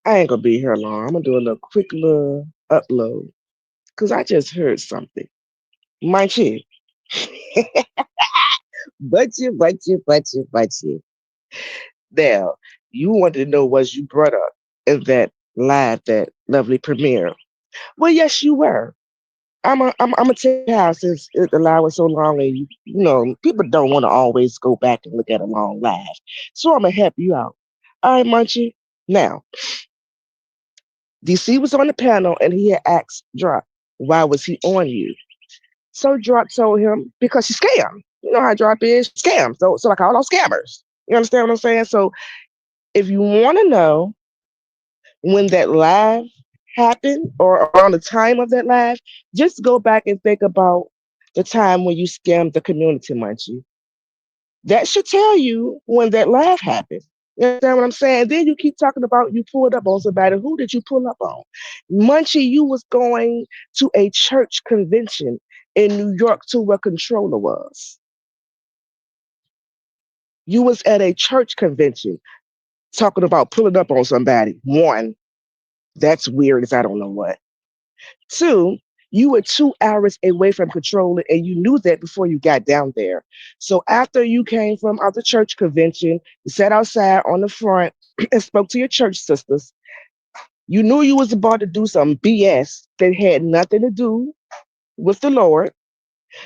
I ain't gonna be here long. I'm gonna do a little quick little upload because I just heard something. Mind you, but you. Now, you wanted to know what you brought up in that live, that lovely premiere. Well, yes, you were. I'm gonna tell you how since the live was so long, and people don't want to always go back and look at a long live. So I'm gonna help you out. All right, Munchie. Now, DC was on the panel and he had asked Drop, why was he on you? So Drop told him because he scammed. You know how Drop is, scam. So like all those scammers. You understand what I'm saying? So if you want to know when that live happened or around the time of that live, just go back and think about the time when you scammed the community, Munchie. That should tell you when that live happened. You understand what I'm saying? Then you keep talking about you pulled up on somebody. Who did you pull up on? Munchie, you was going to a church convention in New York to where Controller was. You was at a church convention talking about pulling up on somebody. One, that's weird as I don't know what. Two, you were 2 hours away from Controller and you knew that before you got down there. So after you came from out the church convention, you sat outside on the front and spoke to your church sisters. You knew you was about to do some BS that had nothing to do with the Lord.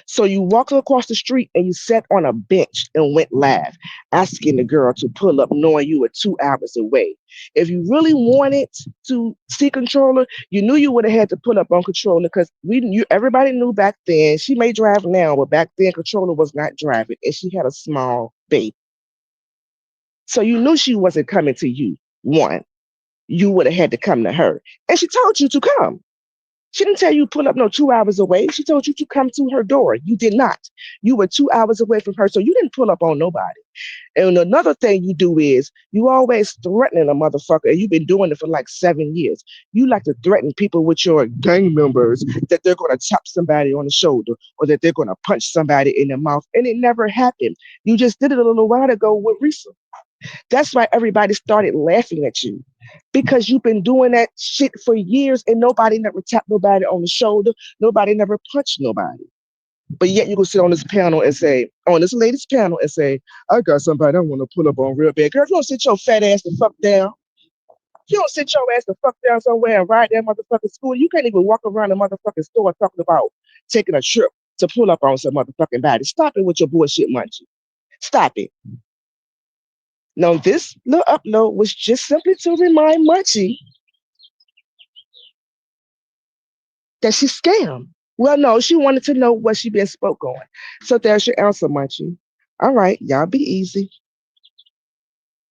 So you walked across the street and you sat on a bench and went live, asking the girl to pull up, knowing you were 2 hours away. If you really wanted to see Controller, you knew you would have had to pull up on Controller because everybody knew back then. She may drive now, but back then Controller was not driving and she had a small baby. So you knew she wasn't coming to you. One, you would have had to come to her, and she told you to come. She didn't tell you to pull up no 2 hours away. She told you to come to her door. You did not. You were 2 hours away from her, so you didn't pull up on nobody. And another thing you do is you always threatening a motherfucker, and you've been doing it for like 7 years. You like to threaten people with your gang members that they're going to tap somebody on the shoulder or that they're going to punch somebody in the mouth, and it never happened. You just did it a little while ago with Risa. That's why everybody started laughing at you because you've been doing that shit for years and nobody never tapped nobody on the shoulder. Nobody never punched nobody. But yet you can sit on this panel and say, on this latest panel and say, I got somebody I want to pull up on real bad. Girl, if you don't sit your fat ass the fuck down, you don't sit your ass the fuck down somewhere and ride that motherfucking school. You can't even walk around the motherfucking store talking about taking a trip to pull up on some motherfucking body. Stop it with your bullshit munchie. Stop it. Now, this little upload was just simply to remind Munchie that she scammed. Well, no, she wanted to know what she been spoke on. So there's your answer, Munchie. All right, y'all be easy.